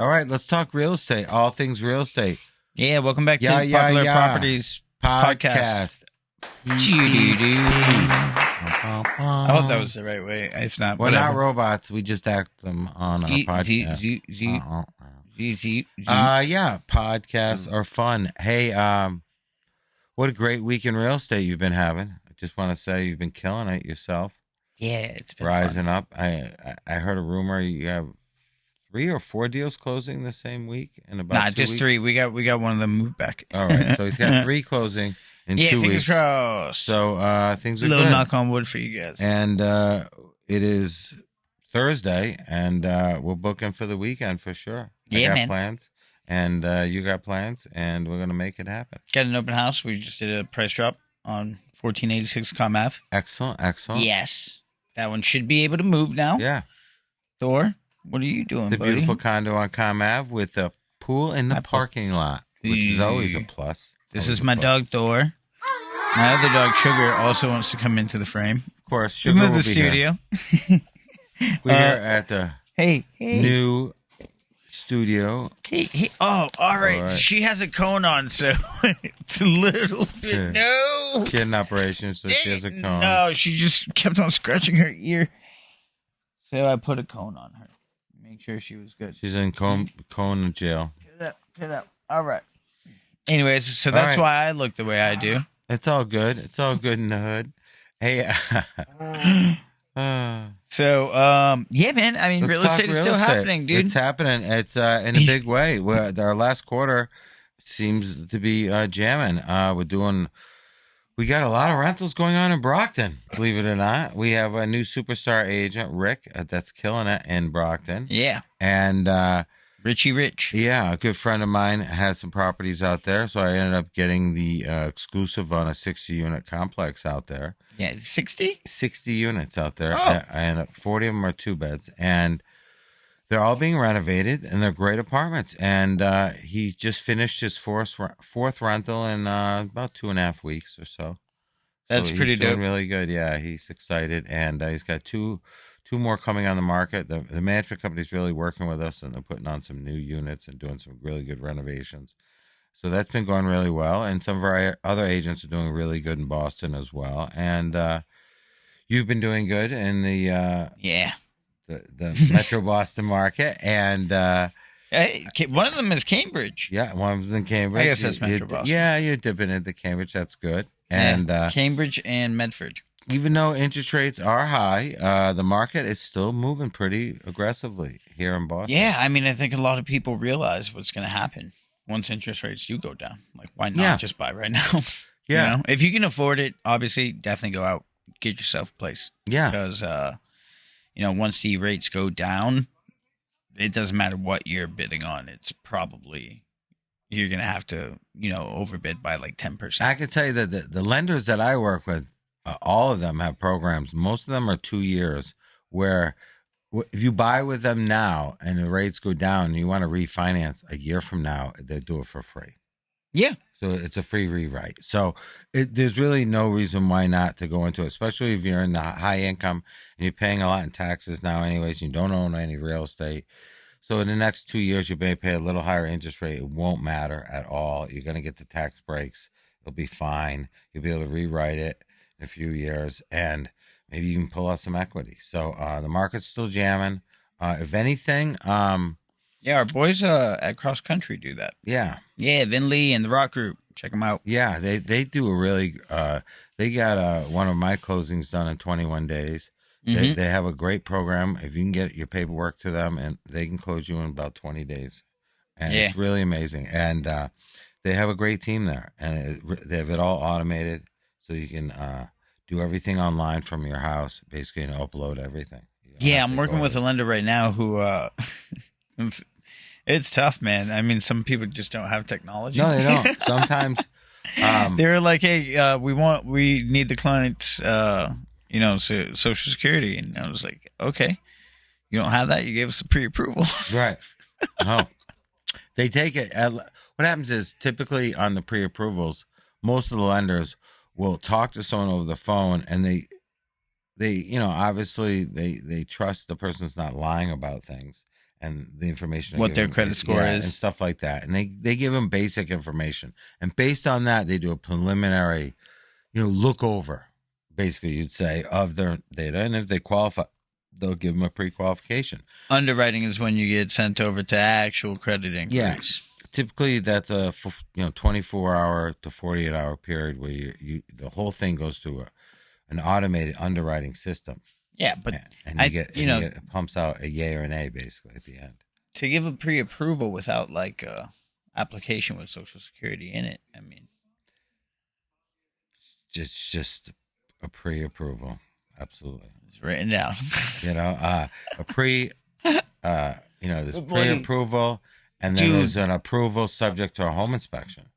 All right, let's talk real estate. All things real estate. Yeah, welcome back to Popular Properties Podcast. I hope that was the right way. If not, we're not robots. We just act them on our podcast. Yeah, podcasts are fun. Hey, what a great week in real estate you've been having. I just want to say you've been killing it yourself. Yeah, it's been rising fun. Up. I heard a rumor you have 3 or 4 deals closing the same week in about 2 just weeks? 3. We got one of them moved back. All right, so he's got 3 closing in 2 weeks. Fingers crossed. So things are good. Little knock on wood for you guys. And it is Thursday, and we're booking for the weekend for sure. I got plans, and you got plans, and we're gonna make it happen. Got an open house. We just did a price drop on 1486 Com Ave. Excellent. Yes, that one should be able to move now. Yeah. Thor, what are you doing, The buddy? beautiful condo on Com Ave with a pool in the parking lot, which is always a plus. This is my dog, Thor. My other dog, Sugar, also wants to come into the frame. Of course, Sugar will be studio. Here. We're here at the new studio. Hey. Oh, all right. She has a cone on, so it's a little bit... No! She had an operation, so she has a cone. No, she just kept on scratching her ear. So I put a cone on her. Make sure she was good. She's in cone jail. Get up. All right. Anyways, so that's why I look the way I do. It's all good. It's all good in the hood. Hey. Yeah, man. I mean, real estate is still happening, dude. It's happening. It's in a big way. Our last quarter seems to be jamming. We got a lot of rentals going on in Brockton, believe it or not. We have a new superstar agent, Rick, that's killing it in Brockton. Yeah. And Richie Rich. Yeah, a good friend of mine has some properties out there, so I ended up getting the exclusive on a 60-unit complex out there. Yeah, 60? 60 units out there, oh. And 40 of them are 2-beds, and they're all being renovated, and they're great apartments. And he just finished his fourth rental in about 2.5 weeks or so. That's pretty dope. Doing really good. Yeah, he's excited, and he's got two more coming on the market. The management company's really working with us, and they're putting on some new units and doing some really good renovations. So that's been going really well. And some of our other agents are doing really good in Boston as well. And you've been doing good in the the Metro Boston market. And one of them is Cambridge. Yeah, one of them's in Cambridge. I guess that's Metro Boston. Yeah, you're dipping into Cambridge. That's good. And Cambridge and Medford. Even though interest rates are high, the market is still moving pretty aggressively here in Boston. Yeah, I mean, I think a lot of people realize what's going to happen once interest rates do go down. Like, why not just buy right now? Yeah. You know? If you can afford it, obviously, definitely go out, get yourself a place. Yeah. Because, once the rates go down, it doesn't matter what you're bidding on. It's probably... you're going to have to, overbid by like 10%. I can tell you that the lenders that I work with, all of them have programs. Most of them are 2 years where if you buy with them now and the rates go down and you want to refinance a year from now, they do it for free. Yeah. So it's a free rewrite. So there's really no reason why not to go into it, especially if you're in the high income and you're paying a lot in taxes now anyways. You don't own any real estate. So in the next 2 years, you may pay a little higher interest rate. It won't matter at all. You're going to get the tax breaks. It'll be fine. You'll be able to rewrite it in a few years, and maybe you can pull out some equity. So the market's still jamming. If anything, our boys at Cross Country do that. Yeah. Yeah, Vin Lee and the Rock Group. Check them out. Yeah, they do a really. They got one of my closings done in 21 days. They have a great program. If you can get your paperwork to them, and they can close you in about 20 days. And it's really amazing. And they have a great team there. And they have it all automated, so you can do everything online from your house, basically, and upload everything. I'm working with a lender right now who, it's tough, man. I mean, some people just don't have technology. No, they don't. Sometimes. They're like, hey, we need the client's... Social Security. And I was like, okay, you don't have that? You gave us a pre-approval. Right. Oh. They take it. What happens is typically on the pre-approvals, most of the lenders will talk to someone over the phone, and they obviously they trust the person's not lying about things. and the information What their credit score is. and stuff like that. And they give them basic information, and based on that, they do a preliminary, look over. Basically, you'd say of their data, and if they qualify, they'll give them a pre-qualification. Underwriting is when you get sent over to actual credit inquiries. Yeah. Typically, that's a 24-hour to 48-hour period where the whole thing goes through an automated underwriting system. Yeah, but and it pumps out a yay or an A basically at the end. To give a pre-approval without like a application with Social Security in it, I mean, it's just a pre-approval. Absolutely, it's written down. A pre, there's pre-approval, and then there's an approval subject to a home inspection,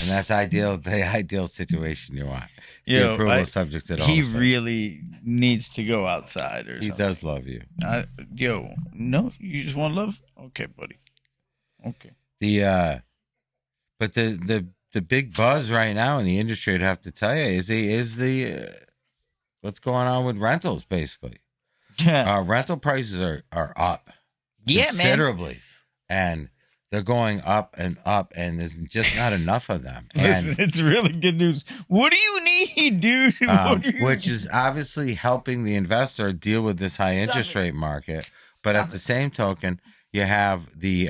and that's the ideal situation you want. The approval subject to the home inspection. He really needs to go outside, or he something. Does love you. No, you just want love? Okay, buddy. Okay. But the big buzz right now in the industry, I'd have to tell you, is the what's going on with rentals, basically. Yeah. Rental prices are up considerably. And they're going up, and there's just not enough of them. And it's really good news. What do you need, dude? Which is obviously helping the investor deal with this high interest rate market. But at the same token, you have the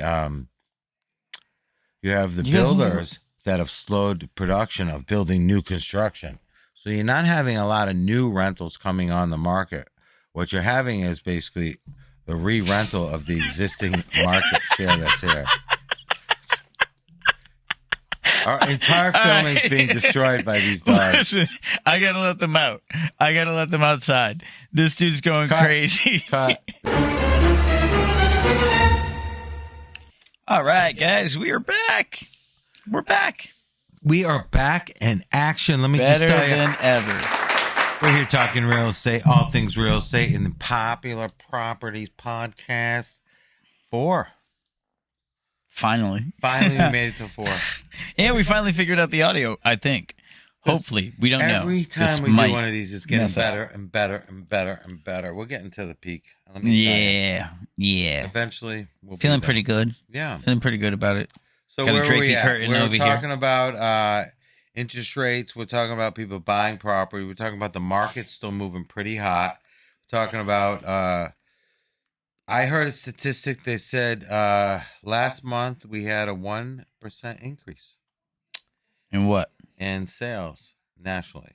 builders that have slowed production of building new construction. So you're not having a lot of new rentals coming on the market. What you're having is basically the re-rental of the existing market share that's here. Our entire film is being destroyed by these dogs. Listen, I gotta let them out. I gotta let them outside. This dude's going crazy. Cut. All right, guys, we are back. We're back. We are back in action. Let me Better just tell you. than ever. We're here talking real estate, all things real estate in the Popular Properties Podcast 4. Finally, we made it to 4. And we finally figured out the audio, I think. Hopefully. We don't know. Every time we do one of these, it's getting better and better and better and better. We're getting to the peak. Yeah. Eventually, we'll feeling pretty good. Yeah. Feeling pretty good about it. So where are we at? We're talking about interest rates. We're talking about people buying property. We're talking about the market still moving pretty hot. We're talking about... I heard a statistic. They said last month we had a 1% increase. In what? In sales nationally.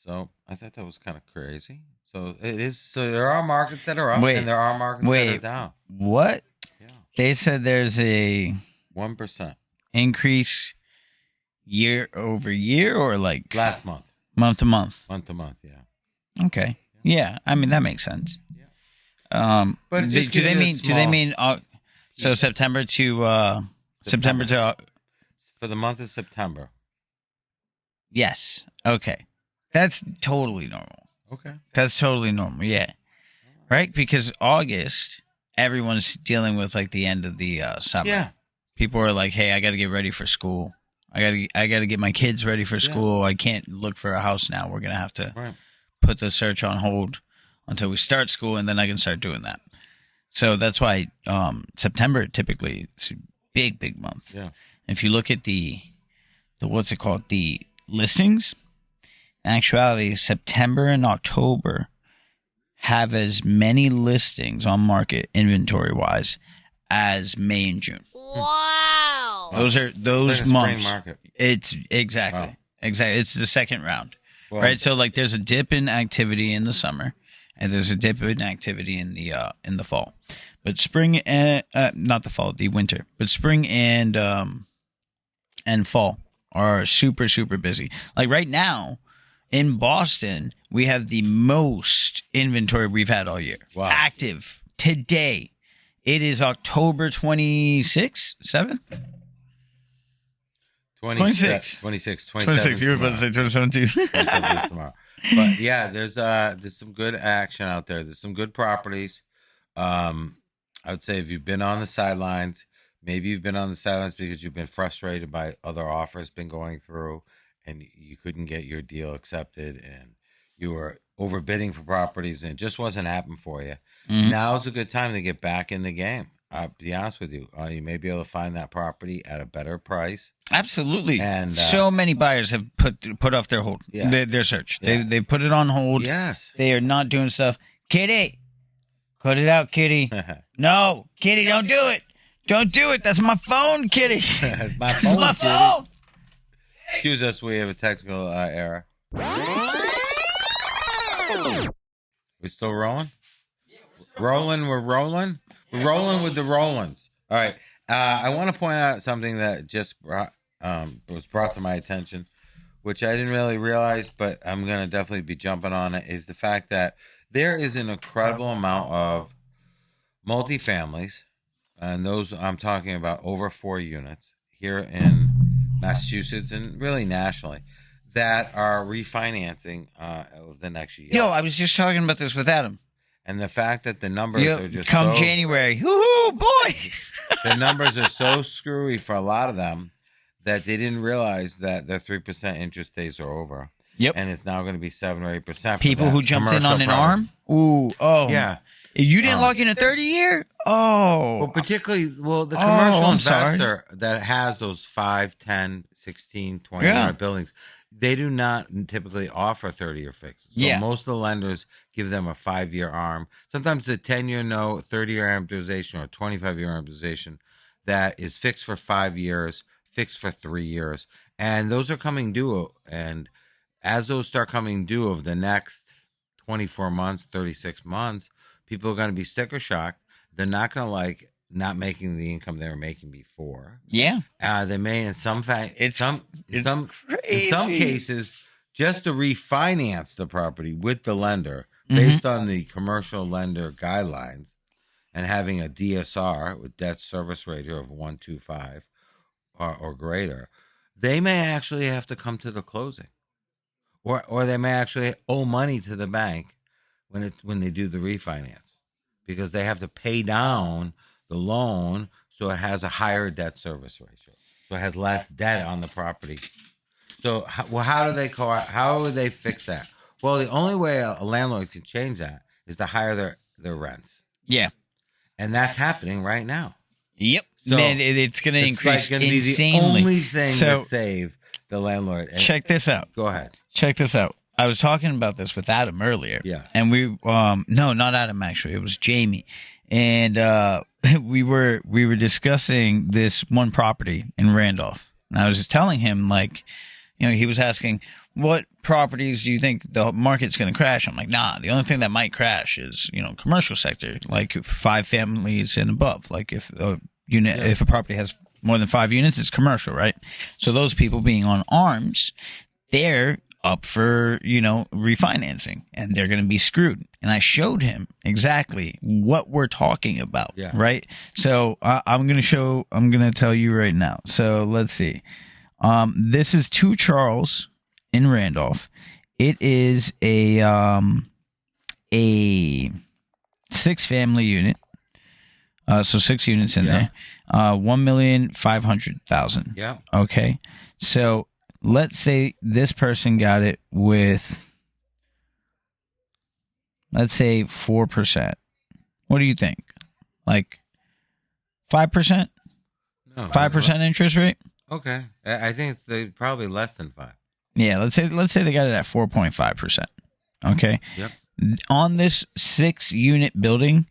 So I thought that was kind of crazy. So it is. So there are markets that are up, and there are markets that are down. What? Yeah. They said there's a 1% increase year over year, or like last month, month to month, Yeah. Okay. Yeah, I mean that makes sense. Yeah. But do they mean so September to for the month of September? Yes. Okay. That's totally normal. Okay. That's totally normal. Yeah. Right? Because August, everyone's dealing with like the end of the summer. Yeah. People are like, "Hey, I got to get ready for school. I got to get my kids ready for school. I can't look for a house now. We're going to have to put the search on hold until we start school, and then I can start doing that." So that's why September typically is a big month. Yeah. If you look at the what's it called, the listings, in actuality, September and October have as many listings on market inventory wise as May and June. Wow. Those are those like months. Spring market. It's exactly. It's the second round. Well, right? So like there's a dip in activity in the summer and there's a dip in activity in the fall. But spring and not the fall, the winter. But spring and fall are super busy. Like right now in Boston, we have the most inventory we've had all year. Wow. Active today. It is October 26th, 7th? 26. 26. You were about to say 27 too. 27 is tomorrow. But yeah, there's some good action out there. There's some good properties. I would say if you've been on the sidelines, maybe you've been on the sidelines because you've been frustrated by other offers been going through and you couldn't get your deal accepted and you were overbidding for properties and it just wasn't happening for you. Mhm. Now's a good time to get back in the game. I'll be honest with you. You may be able to find that property at a better price. Absolutely. And So many buyers have put off their hold, Yeah. their search. Yeah. They put it on hold. Yes. They are not doing stuff. Kitty, cut it out, Kitty. No, Kitty, don't do it. Don't do it. That's my phone, Kitty. It's my That's phone, my Kitty. phone. Excuse us, we have a technical error. We still rolling? Rolling, we're rolling. We're rolling with the Rollins. All right. I want to point out something that just was brought to my attention, which I didn't really realize, but I'm going to definitely be jumping on it, is the fact that there is an incredible amount of multifamilies, and those I'm talking about over 4 units here in Massachusetts and really nationally, that are refinancing over the next year. Yo, I was just talking about this with Adam. And the fact that the numbers are just come so, January. Woohoo, boy. the numbers are so screwy for a lot of them that they didn't realize that their 3% interest days are over. Yep. And it's now going to be 7 or 8%. People who jumped in on an arm. Ooh, oh. Yeah. You didn't lock in a 30-year? Oh. Well, particularly, the commercial investor sorry. that has those 5, 10, 16, 20 Yeah. unit buildings, they do not typically offer 30-year fixes. So Yeah. most of the lenders give them a 5-year arm. Sometimes a 10-year note, 30-year amortization, or a 25-year amortization that is fixed for 5 years, fixed for 3 years. And those are coming due. And as those start coming due over the next 24 months, 36 months, people are going to be sticker shocked. They're not going to like not making the income they were making before. Yeah. They may in some crazy. cases just to refinance the property with the lender Mm-hmm. based on the commercial lender guidelines and having a DSR with debt service ratio of 1.25 or greater. They may actually have to come to the closing, or they may actually owe money to the bank when they do the refinance, because they have to pay down the loan so it has a higher debt service ratio, so it has less debt on the property. So, how would they fix that? Well, the only way a landlord can change that is to higher their rents, Yeah. and that's happening right now. Yep. So Man, it's going to increase like gonna be insanely. the only thing So- to save the landlord. And Check this out. Go ahead. Check this out. I was talking about this with Adam earlier. Yeah. And we no, not Adam actually. It was Jamie. And we were discussing this one property in Randolph. And I was just telling him, like, he was asking, what properties do you think the market's going to crash? I'm like, nah, the only thing that might crash is, commercial sector, like 5 families and above. Like if if a property has more than 5 units, it's commercial, right? So those people being on arms, they're up for, refinancing, and they're going to be screwed. And I showed him exactly what we're talking about, right? So I'm going to tell you right now. So let's see. This is 2 Charles in Randolph. It is a 6-family unit. So 6 units in there. 1,500,000. Yeah. Okay. So let's say this person got it with, let's say 4%. What do you think? Like 5%? No, 5% interest rate? Okay. I think it's probably less than 5. Yeah, let's say they got it at 4.5%. Okay. Yep. On this 6-unit building,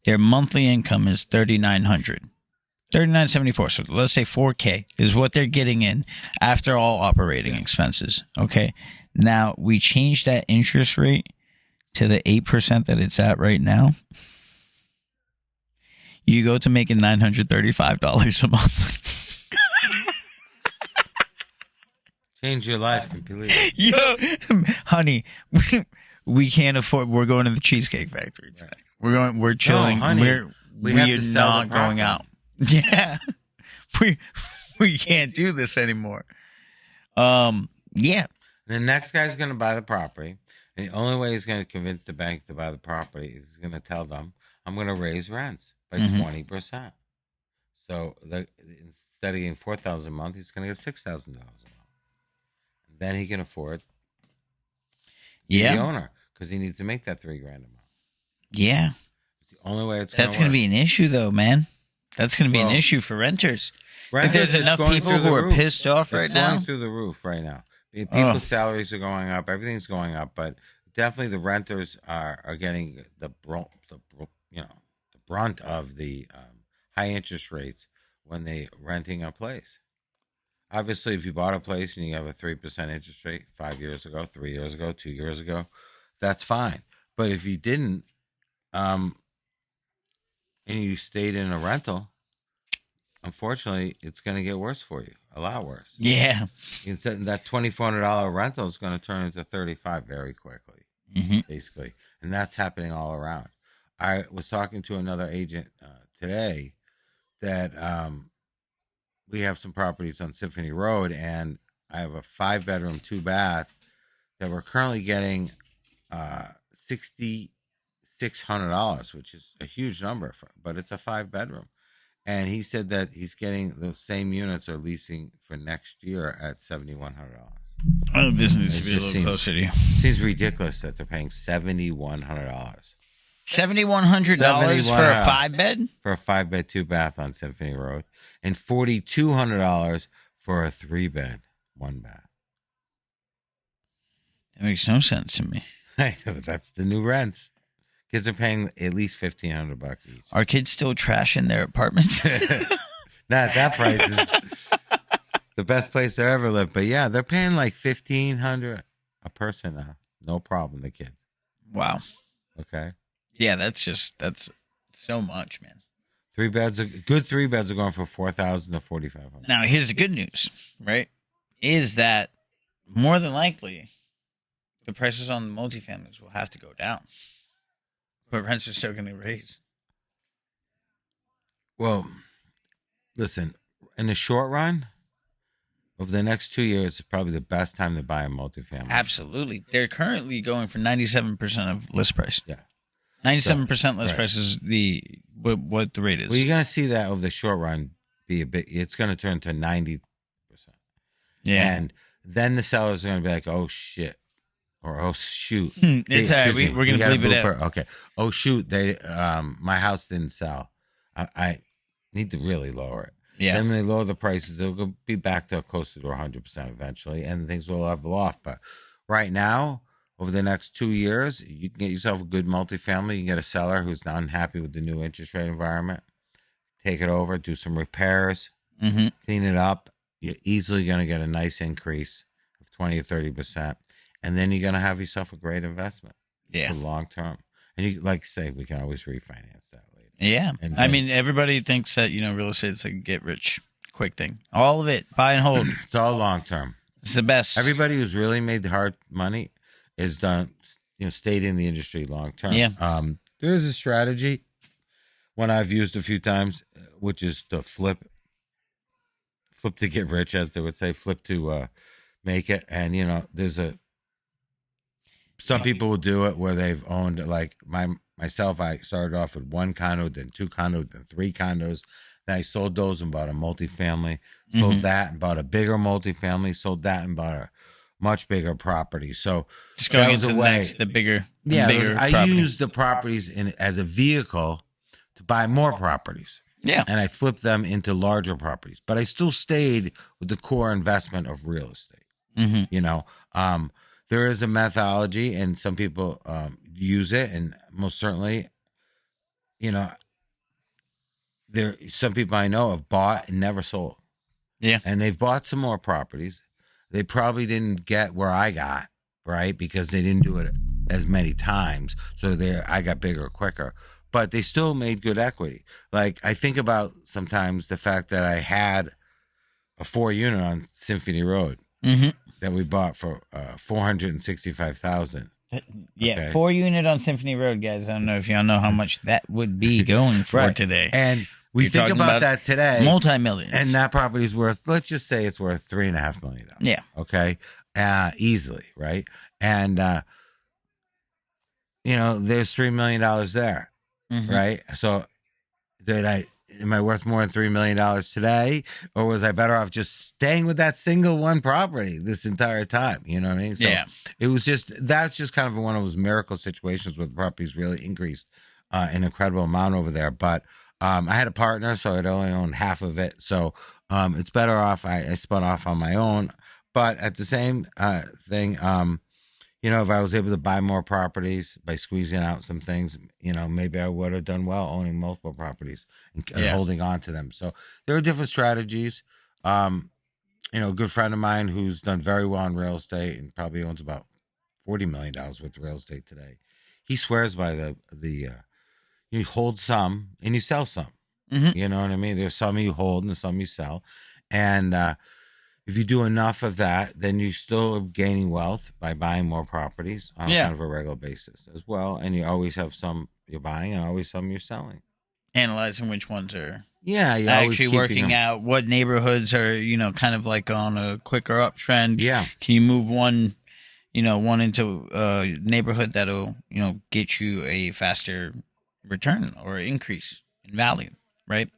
their monthly income is $3,974. So let's say $4K is what they're getting in after all operating expenses. Okay. Now we change that interest rate to the 8% that it's at right now. You go to making $935 a month. Change your life completely. Yo, honey, we can't afford. We're going to the Cheesecake Factory today. We're chilling. No, honey, we have are to sell not the going property. out. Yeah, we can't do this anymore. Yeah. The next guy's going to buy the property, and the only way he's going to convince the bank to buy the property is he's going to tell them, "I'm going to raise rents by 20%." So instead of getting $4,000 a month, he's going to get $6,000 a month. Then he can afford. to the Yeah. owner because he needs to make that $3,000 a month. Yeah. It's the only way it's That's going going to to work. be an issue, though, man. That's going to be an Well, issue for renters. Like, renters, there's it's enough going people through the who are roof. pissed off It's right going now. through the roof right now. Oh, People's salaries are going up. Everything's going up, but definitely the renters are getting you know the brunt of the high interest rates when they renting a place. Obviously, if you bought a place and you have a 3% interest rate 5 years ago, 3 years ago, 2 years ago, that's fine. But if you didn't, um, and you stayed in a rental, unfortunately, it's going to get worse for you, a lot worse. yeah. Instead, that $2,400 rental is going to turn into 35 very quickly, Mm-hmm. basically, and that's happening all around. I was talking to another agent today that we have some properties on Symphony Road, and I have a 5-bedroom, 2-bath that we're currently getting $6,600, which is a huge number, but it's a 5-bedroom. And he said that he's getting those same units are leasing for next year at $7,100. Oh, this needs It to be a just little closer to you. seems ridiculous that they're paying $7,100 $7,100 for a 5-bed? for a 5-bed, 2-bath on Symphony Road, and $4,200 for a 3-bed, 1-bath. That makes no sense to me. I know, that's the new rents. Kids are paying at least $1,500 each. Are kids still trashing their apartments? Not that price is the best place they ever lived, but yeah, they're paying like $1,500 a person now. No problem, the kids. Wow. Okay, Yeah, that's so much, man. 3 beds, good 3 beds are going from $4,000 to $4,500. Now, here's the good news, right? Is that more than likely the prices on the multifamilies will have to go down, but rents are still going to raise. Well, listen, in the short run, over the next 2 years, it's probably the best time to buy a multifamily. Absolutely. They're currently going for 97% of list price. Yeah. 97% list Right. price is what the rate is. Well, you're going to see that over the short run be a bit, it's going to turn to 90%. Yeah. And then the sellers are going to be like, oh, shit. Or, oh, shoot. It's all right. Excuse me, We're going to got a bleep it out. blooper. Okay. Oh, shoot. My house didn't sell. I need to really lower it. Yeah. Then when they lower the prices, it'll be back to closer to 100% eventually, and things will level off. But right now, over the next 2 years, you can get yourself a good multifamily. You can get a seller who's not unhappy with the new interest rate environment. Take it over, do some repairs, Mm-hmm. clean it up. You're easily going to get a nice increase of 20 or 30%. And then you're going to have yourself a great investment Yeah. for long term. And you, like say, we can always refinance that later. Yeah. And I then- mean, everybody thinks that, real estate's a get rich quick thing. All of it. Buy and hold. It's all long term. It's the best. Everybody who's really made hard money is done, stayed in the industry long term. Yeah. There is a strategy, one I've used a few times, which is to flip to get rich, as they would say, flip to make it. And there's some people will do it where they've owned, like myself. I started off with 1 condo, then 2 condos, then 3 condos. Then I sold those and bought a multifamily. Sold that and bought a bigger multifamily. Sold that and bought a much bigger property. So Just going that was into a the way. next, the bigger, Yeah, bigger I property. used the properties as a vehicle to buy more properties. Yeah. And I flipped them into larger properties, but I still stayed with the core investment of real estate. Mm-hmm. There is a methodology, and some people use it, and most certainly, some people I know have bought and never sold. Yeah. And they've bought some more properties. They probably didn't get where I got, right? Because they didn't do it as many times. So I got bigger quicker. But they still made good equity. Like, I think about sometimes the fact that I had a 4-unit on Symphony Road Mm-hmm. that we bought for $465,000. Yeah. Okay. 4-unit on Symphony Road, guys. I don't know if y'all know how much that would be going for Right. today. And we You're think talking about about that today. Multi-millions. And that property's worth, let's just say it's worth $3.5 million. Yeah. Okay. Easily. Right. And, there's $3 million there. Mhm. Right. So did I am I worth more than $3 million today? Or was I better off just staying with that single one property this entire time? You know what I mean? So Yeah. it was that's just kind of one of those miracle situations where the properties really increased an incredible amount over there. But I had a partner, so I'd only own half of it. So it's better off I spun off on my own. But at the same thing, if I was able to buy more properties by squeezing out some things, maybe I would have done well owning multiple properties and holding on to them. So there are different strategies. A good friend of mine who's done very well in real estate and probably owns about $40 million worth of real estate today. He swears by the you hold some and you sell some. Mm-hmm. You know what I mean? There's some you hold and some you sell. And if you do enough of that, then you still are gaining wealth by buying more properties on kind of a regular basis as well. And you always have some you're buying and always some you're selling. Analyzing which ones are you're actually working out, what neighborhoods are, kind of like on a quicker uptrend. Yeah. Can you move one into a neighborhood that'll, get you a faster return or increase in value, right?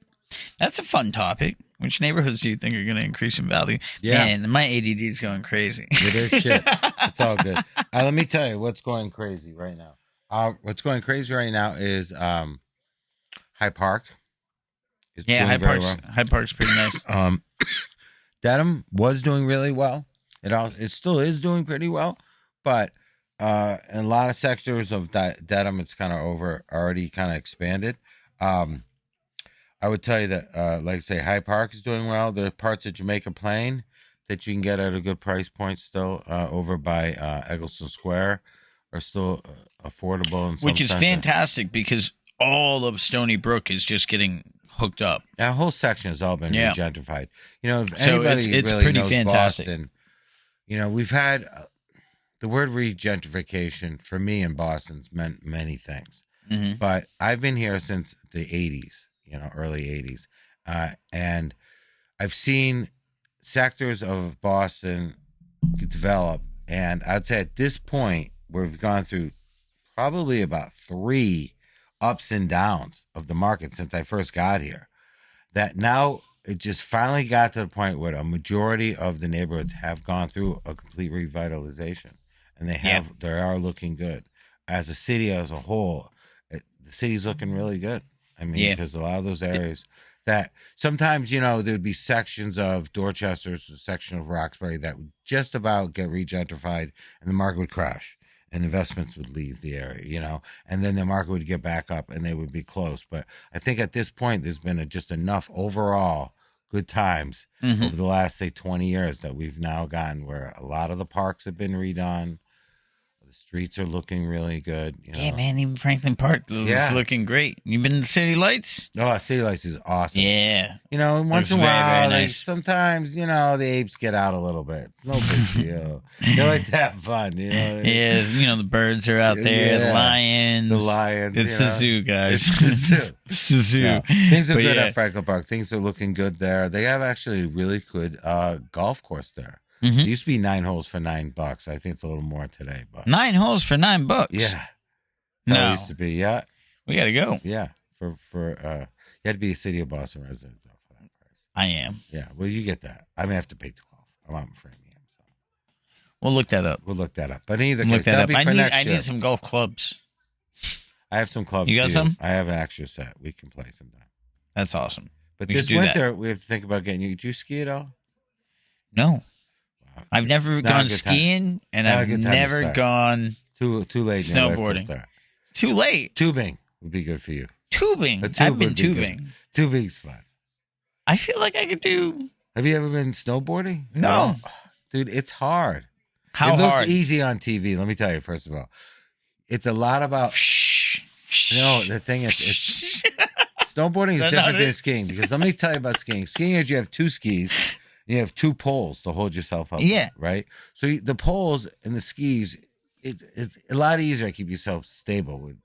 That's a fun topic. Which neighborhoods do you think are going to increase in value? Yeah. Man, my ADD is going crazy. It is shit. It's all good. Let me tell you what's going crazy right now. What's going crazy right now is Hyde Park. Hyde Park's pretty nice. Dedham was doing really well. It still is doing pretty well, but in a lot of sectors of Dedham, it's kind of already kind of expanded. I would tell you that, like I say, Hyde Park is doing well. There are parts of Jamaica Plain that you can get at a good price point still over by Eggleston Square are still affordable. In some Which is sense. Fantastic because all of Stony Brook is just getting hooked up. That whole section has all been regentrified. If so anybody it's really pretty knows fantastic. Boston, we've had the word regentrification for me in Boston's meant many things. Mm-hmm. But I've been here since the 80s. Early 80s. And I've seen sectors of Boston develop. And I'd say at this point, we've gone through probably about 3 ups and downs of the market since I first got here. That now it just finally got to the point where a majority of the neighborhoods have gone through a complete revitalization. And they are looking good. As a city as a whole, the city's looking really good. I mean, because a lot of those areas that sometimes, there'd be sections of Dorchester, a section of Roxbury that would just about get regentrified and the market would crash and investments would leave the area, and then the market would get back up and they would be close. But I think at this point, there's been just enough overall good times over the last, say, 20 years that we've now gotten where a lot of the parks have been redone. The streets are looking really good. Yeah, man, even Franklin Park is looking great. You been to the City Lights? Oh, City Lights is awesome. Yeah. Once in a while, very nice. Sometimes, the apes get out a little bit. It's no big deal. They like to have fun, what I mean? Yeah, the birds are out there, the lions. The lions. It's the zoo, guys. It's the zoo. It's the zoo. Yeah. Things are good at Franklin Park. Things are looking good there. They have actually a really good golf course there. Mm-hmm. It used to be 9 holes for $9. I think it's a little more today, but 9 holes for $9. Yeah, no, it used to be. Yeah, we gotta go. Yeah, for you had to be a city of Boston resident though for that price. I am. Yeah, well, you get that. I may have to pay 12. I'm out in Framingham, so we'll look that up. But in either case, that'll be for next year. I need some golf clubs. I have some clubs. You got some? I have an extra set. We can play sometime. That's awesome. But this winter, we have to think about getting you. Do you ski at all? No. I've never gone skiing, and I've never gone too late snowboarding. Too late. Tubing would be good for you. Tubing. I've been tubing. Tubing's fun. I feel like I could do. Have you ever been snowboarding? No, dude, it's hard. How hard? It looks easy on TV. Let me tell you. First of all, it's a lot about. No, the thing is, snowboarding is different than skiing because let me tell you about skiing. Skiing is you have 2 skis. You have 2 poles to hold yourself up. Yeah. Right? So the poles and the skis, it's a lot easier to keep yourself stable with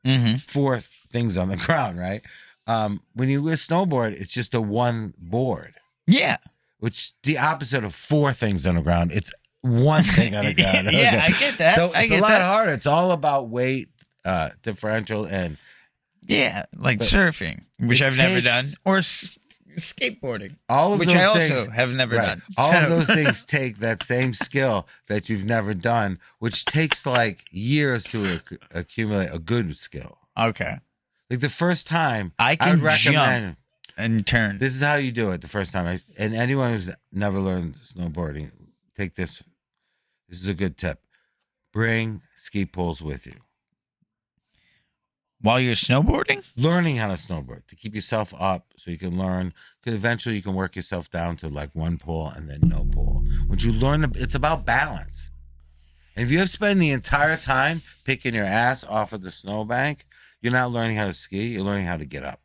4 things on the ground, right? When you snowboard, it's just a 1 board. Yeah. Which the opposite of 4 things on the ground. It's 1 thing on the ground. Yeah, okay. I get that. So it's a lot harder. It's all about weight differential and Yeah, like But surfing, which it I've never done, takes or skateboarding, all of which I those also things, have never right? done. All of So, those things take that same skill that you've never done, which takes like years to accumulate a good skill. okay, Like the first time, I I would can jump recommend and turn. this is how you do it the first time. And anyone who's never learned snowboarding, take this. This is a good tip. Bring ski poles with you. While you're snowboarding? Learning how to snowboard to keep yourself up so you can learn, because eventually you can work yourself down to like one pole and then no pole. Once you learn, it's about balance. And if you have spent the entire time picking your ass off of the snowbank, you're not learning how to ski, you're learning how to get up.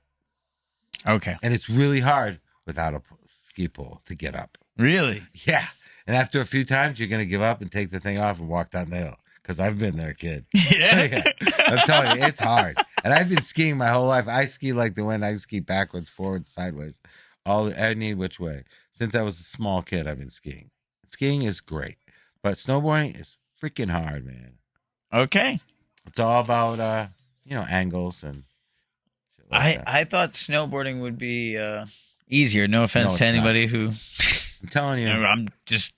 Okay. And it's really hard without a ski pole to get up. Really? Yeah. And after a few times, you're going to give up and take the thing off and walk down the hill. Because I've been there, kid. Yeah. Yeah. I'm telling you, it's hard. And I've been skiing my whole life. I ski like the wind. I ski backwards, forwards, sideways, any which way. Since I was a small kid, I've been skiing. Skiing is great. But snowboarding is freaking hard, man. Okay. It's all about, angles and shit like that. I thought snowboarding would be easier. No offense No, to it's not. anybody who I'm telling you, I'm just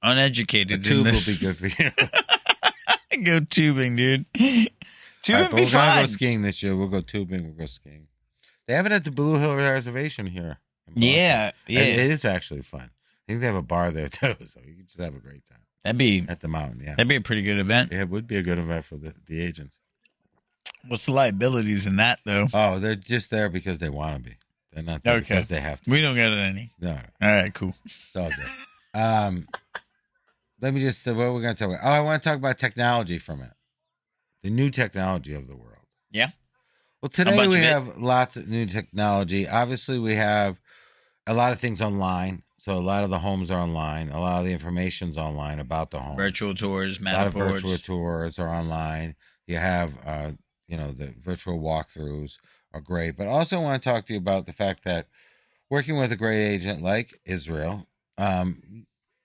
a uneducated in tube will this. be good for you. Go tubing, dude. All right, Tubing but be we're gonna fun. go skiing this year. We'll go tubing. We'll go skiing. They have it at the Blue Hill Reservation here. In Boston. Yeah, yeah. It is actually fun. I think they have a bar there too, so you can just have a great time That'd be at the mountain. Yeah, a pretty good event. yeah, it would be a good event for the agents. What's the liabilities in that though? Oh, they're just there because they want to be. They're not there because they have to. We don't got any. No, All right, cool. it's all good. Let me just say what we're going to talk about. Oh, I want to talk about technology for a minute. The new technology of the world. Yeah. Well, today we have lots of new technology. Obviously, we have a lot of things online. So a lot of the homes are online. A lot of the information's online about the home. Virtual tours, A lot of Matterports. virtual tours are online. You have, the virtual walkthroughs are great. But also I want to talk to you about the fact that working with a great agent like Israel,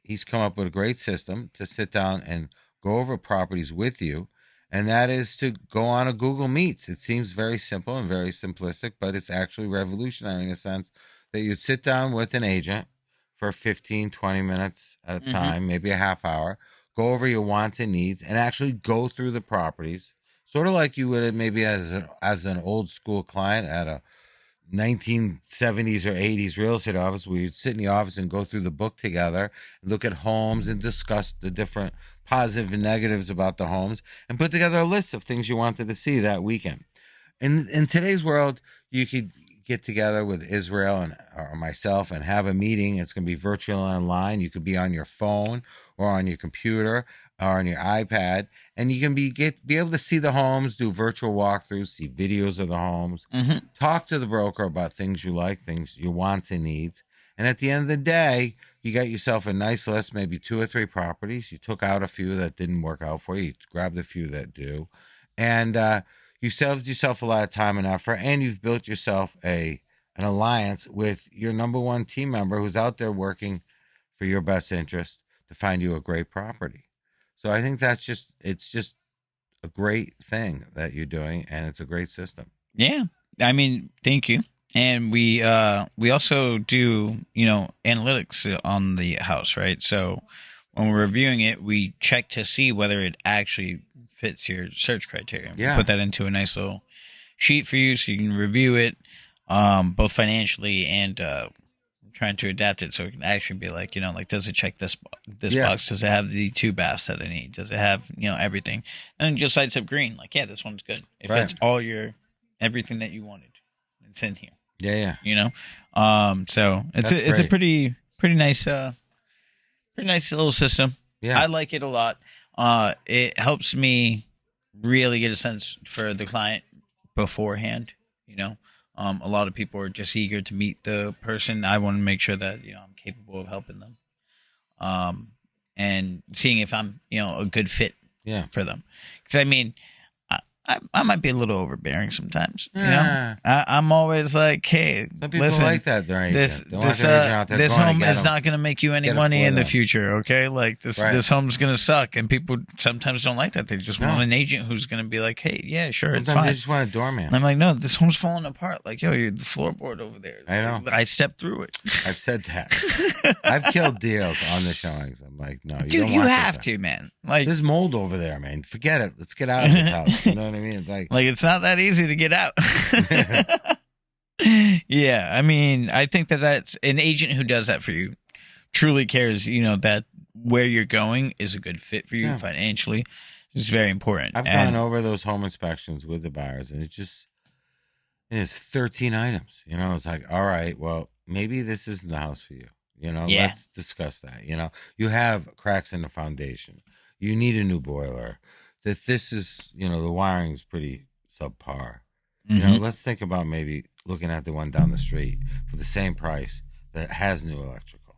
he's come up with a great system to sit down and go over properties with you. And that is to go on a Google Meets. It seems very simple and very simplistic, but it's actually revolutionary in a sense that you'd sit down with an agent for 15, 20 minutes at a time, maybe a half hour, go over your wants and needs, and actually go through the properties, sort of like you would maybe as an old school client at a 1970s or 80s real estate office, where you'd sit in the office and go through the book together and look at homes and discuss the different positive and negatives about the homes and put together a list of things you wanted to see that weekend. In today's world, you could get together with Israel or myself and have a meeting. It's going to be virtual online. You could be on your phone or on your computer or on your iPad, and you can be able to see the homes, do virtual walkthroughs, see videos of the homes, talk to the broker about things you like, things your wants and needs. And at the end of the day, you got yourself a nice list, maybe 2 or 3 properties. You took out a few that didn't work out for you. You grabbed a few that do. And you saved yourself a lot of time and effort, and you've built yourself an alliance with your number one team member who's out there working for your best interest to find you a great property. So I think it's just a great thing that you're doing, and it's a great system. Yeah. I mean, thank you. And we also do, analytics on the house, right? So when we're reviewing it, we check to see whether it actually fits your search criteria. Yeah. We put that into a nice little sheet for you so you can review it, both financially and trying to adapt it so it can actually be like, does it check this box? Does it have the 2 baths that I need? Does it have, everything? And then just lights up green. Like, yeah, this one's good. It fits everything that you wanted. It's in here. Yeah. So it's a pretty nice little system. Yeah. I like it a lot. It helps me really get a sense for the client beforehand. A lot of people are just eager to meet the person. I want to make sure that I'm capable of helping them, and seeing if I'm a good fit for them. Because I might be a little overbearing sometimes. Yeah. I'm always like, hey, Some people listen, like that. They're this agent. They want their agent out there this going to home get is 'em, not going to make you any get it money for in the them. future. Okay, like this Right. this home's going to suck, and people sometimes don't like that. They just No. want an agent who's going to be like, hey, yeah, sure, it's Sometimes fine. they just want a doorman. I'm like, no, this home's falling apart. Like, yo, you're the floorboard over there. I know. I stepped through it. I've said that. I've killed deals on the showings. I'm like, no, you Dude, don't you want have this. to, man. Like, There's mold over there, man. Forget it. Let's get out of this house. You know what I mean? It's like it's not that easy to get out. Yeah, I mean, I think that's an agent who does that for you truly cares, that where you're going is a good fit for you Yeah. financially. It's very important. I've gone over those home inspections with the buyers, and it's 13 items. It's like, all right, well, maybe this isn't the house for you. Yeah. Let's discuss that. You have cracks in the foundation. You need a new boiler. This is, the wiring's pretty subpar. Mhm. Let's think about maybe looking at the one down the street for the same price that has new electrical.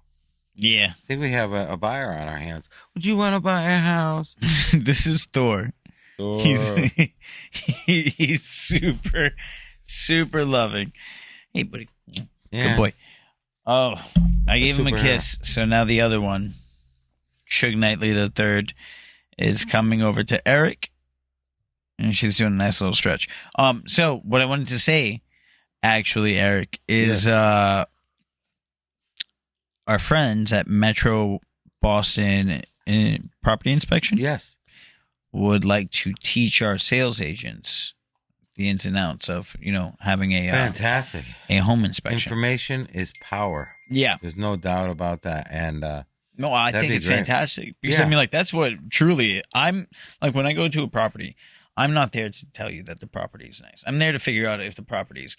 Yeah. I think we have a buyer on our hands. Would you want to buy a house? This is Thor. Or, He's super, super loving. Hey, buddy. yeah. Good boy. Oh, I gave him a superhero. kiss. So now the other one, Suge Knightley the third, is coming over to Eric, and she's doing a nice little stretch. So what I wanted to say, actually, Eric, is our friends at Metro Boston Property Inspection Yes. would like to teach our sales agents the ins and outs of having Fantastic. a home inspection. Information is power. Yeah. There's no doubt about that. And No, I That'd think be it's great. fantastic because Yeah. that's what truly I'm like when I go to a property. I'm not there to tell you that the property is nice. I'm there to figure out if the property is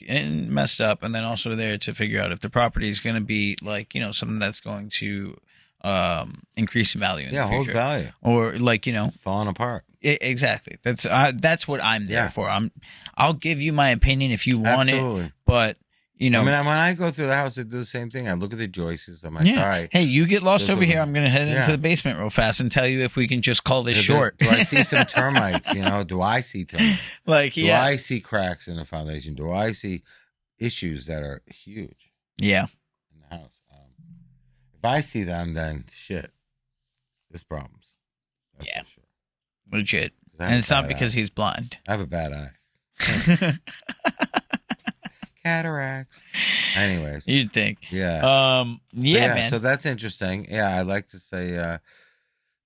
messed up, and then also there to figure out if the property is going to be something that's going to increase in value in the hold future, value. or Falling apart. exactly. That's what I'm there Yeah. for. I'll give you my opinion if you want Absolutely. it, but I mean, when I go through the house, I do the same thing. I look at the joists. I'm like, yeah. all right. Hey, you get lost Those over are- here. I'm going to head into Yeah. the basement real fast and tell you if we can just call this Do- short. Do I see some termites? Do I see termites? Do I see cracks in the foundation? Do I see issues that are huge Yeah. in the house? If I see them, then shit, there's problems. That's Yeah. for sure. Legit. 'Cause I have And a it's not bad because eye. he's blind. I have a bad eye. Cataracts. Anyways, You'd think. yeah. Yeah, man. So that's interesting. Yeah, I like to say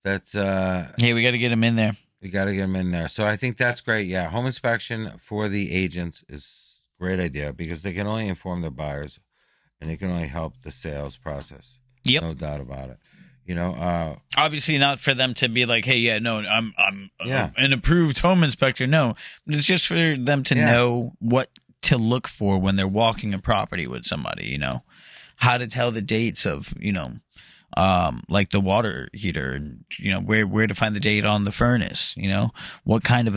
that's Hey, we got to get him in there. we got to get them in there. So I think that's great. Yeah, home inspection for the agents is a great idea because they can only inform their buyers and they can only help the sales process. Yep. No doubt about it. Obviously, not for them to be like, "Hey, yeah, no, I'm Yeah. an approved home inspector." No, but it's just for them to Yeah. know what to look for when they're walking a property with somebody. How to tell the dates of like the water heater, and where to find the date on the furnace. What kind of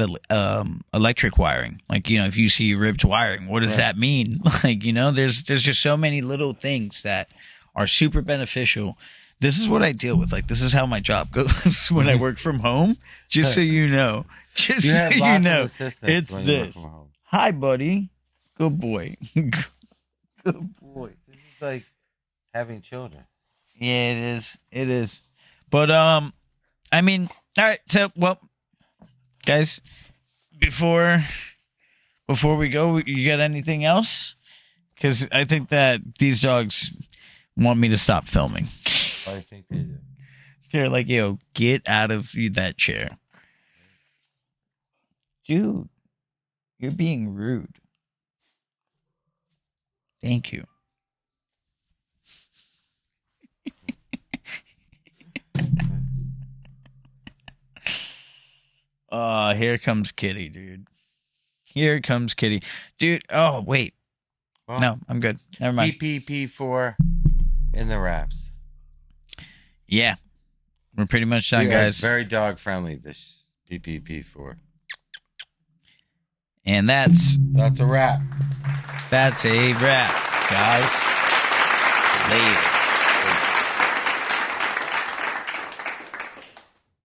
electric wiring. Like if you see ripped wiring, what does Right. that mean? There's just so many little things that are super beneficial. This is what I deal with. This is how my job goes when I work from home. Just so you know. Just You so have you lots know. of assistants It's when you work this. from home. Hi, buddy. Good boy. Good boy. This is like having children. Yeah, it is. It is. But I mean, all right. So, well, guys, before we go, you got anything else? Because I think that these dogs want me to stop filming. I think they do. They're like, yo, get out of that chair. Dude, you're being rude. Thank you. Here comes Kitty, dude. Here comes Kitty. Dude, oh, wait. Well, No, I'm good. Never mind. PPP4 in the wraps. Yeah. We're pretty much done, We are guys. very dog friendly, this PPP4. And that's That's a wrap. a wrap, guys. Later.